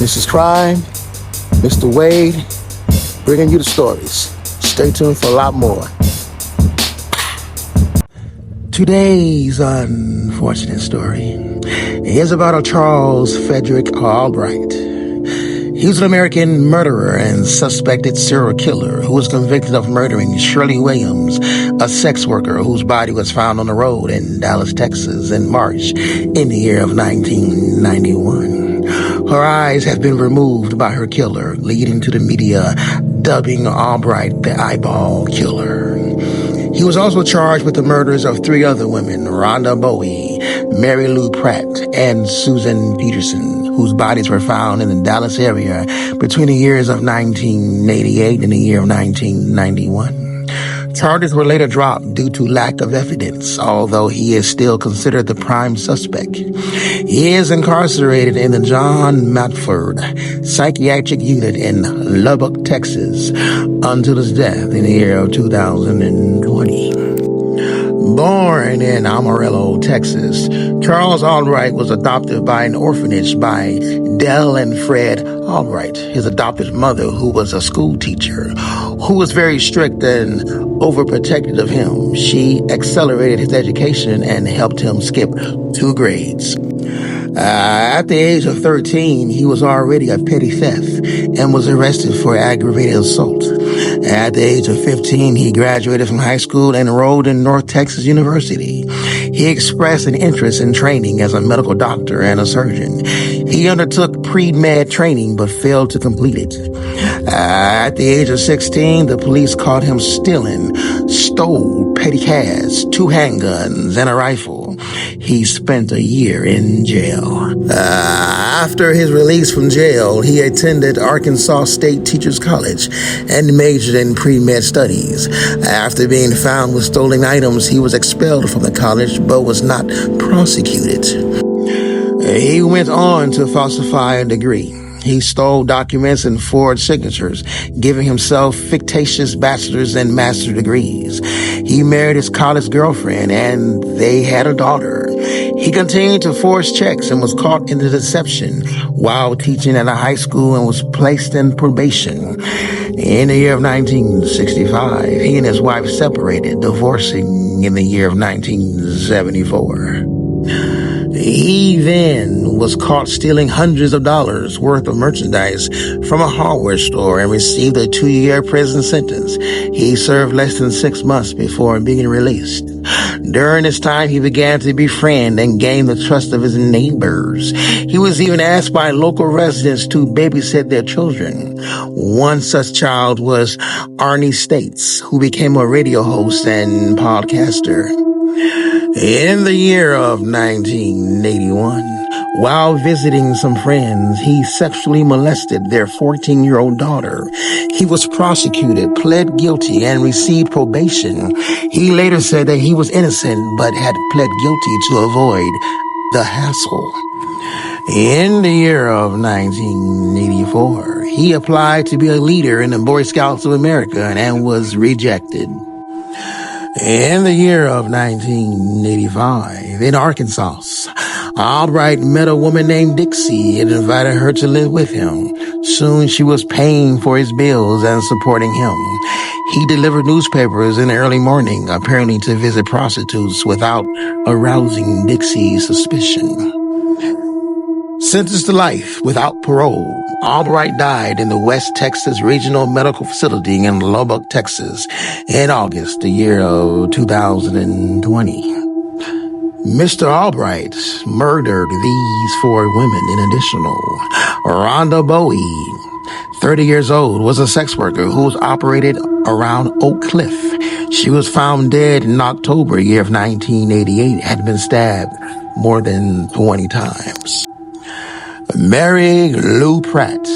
Mrs. Crime, Mr. Wade, bringing you the stories. Stay tuned for a lot more. Today's unfortunate story is about a Charles Frederick Albright. He was an American murderer and suspected serial killer who was convicted of murdering Shirley Williams, a sex worker whose body was found on the road in Dallas, Texas in March in the year of 1991. Her eyes have been removed by her killer, leading to the media dubbing Albright the Eyeball Killer. He was also charged with the murders of three other women, Rhonda Bowie, Mary Lou Pratt, and Susan Peterson, whose bodies were found in the Dallas area between the years of 1988 and the year of 1991. Charges were later dropped due to lack of evidence, although he is still considered the prime suspect. He is incarcerated in the John Matford Psychiatric Unit in Lubbock, Texas, until his death in the year of 2020. Born in Amarillo, Texas, Charles Albright was adopted by an orphanage by Dell and Fred Albright, his adopted mother, who was a school teacher, who was very strict and overprotective of him. She accelerated his education and helped him skip 2 grades. At the age of 13, he was already a petty theft and was arrested for aggravated assault. At the age of 15, he graduated from high school and enrolled in North Texas University. He expressed an interest in training as a medical doctor and a surgeon. He undertook pre-med training but failed to complete it. At the age of 16, the police caught him stole petty cash, 2 handguns, and a rifle. He spent a year in jail. After his release from jail, he attended Arkansas State Teachers College and majored in pre-med studies. After being found with stolen items, he was expelled from the college but was not prosecuted. He went on to falsify a degree. He stole documents and forged signatures, giving himself fictitious bachelor's and master's degrees. He married his college girlfriend, and they had a daughter. He continued to forge checks and was caught in the deception while teaching at a high school and was placed in probation. In the year of 1965, he and his wife separated, divorcing in the year of 1974. He then was caught stealing hundreds of dollars worth of merchandise from a hardware store and received a 2-year prison sentence. He served less than 6 months before being released. During this time, he began to befriend and gain the trust of his neighbors. He was even asked by local residents to babysit their children. One such child was Arnie States, who became a radio host and podcaster. In the year of 1981, while visiting some friends, he sexually molested their 14-year-old daughter. He was prosecuted, pled guilty, and received probation. He later said that he was innocent but had pled guilty to avoid the hassle. In the year of 1984, he applied to be a leader in the Boy Scouts of America and was rejected. In the year of 1985, in Arkansas, Albright met a woman named Dixie and invited her to live with him. Soon she was paying for his bills and supporting him. He delivered newspapers in the early morning, apparently to visit prostitutes without arousing Dixie's suspicion. Sentenced to life without parole, Albright died in the West Texas Regional Medical Facility in Lubbock, Texas, in August, the year of 2020. Mr. Albright murdered these 4 women in additional. Rhonda Bowie, 30 years old, was a sex worker who was operated around Oak Cliff. She was found dead in October, year of 1988, had been stabbed more than 20 times. Mary Lou Pratt,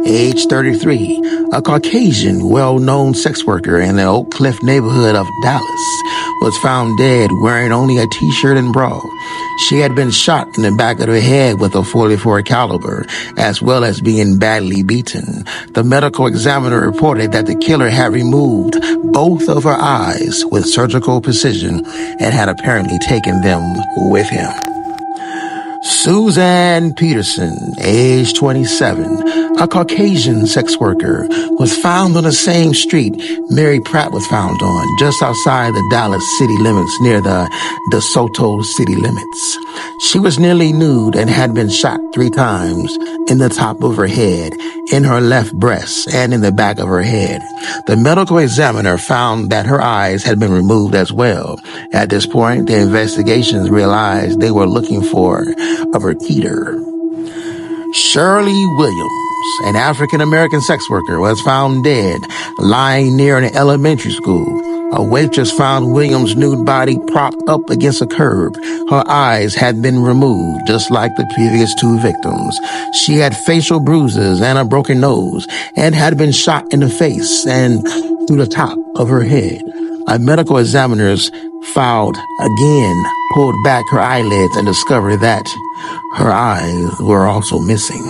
age 33, a Caucasian, well-known sex worker in the Oak Cliff neighborhood of Dallas, was found dead wearing only a t-shirt and bra. She had been shot in the back of the head with a .44 caliber, as well as being badly beaten. The medical examiner reported that the killer had removed both of her eyes with surgical precision and had apparently taken them with him. Suzanne Peterson, age 27, a Caucasian sex worker, was found on the same street Mary Pratt was found on, just outside the Dallas city limits near the DeSoto city limits. She was nearly nude and had been shot 3 times in the top of her head, in her left breast, and in the back of her head. The medical examiner found that her eyes had been removed as well. At this point, the investigations realized they were looking for a repeater. Shirley Williams, an African-American sex worker, was found dead, lying near an elementary school. A waitress found Williams' nude body propped up against a curb. Her eyes had been removed, just like the previous 2 victims. She had facial bruises and a broken nose, and had been shot in the face and through the top of her head. A medical examiner's filed again, pulled back her eyelids, and discovered that her eyes were also missing.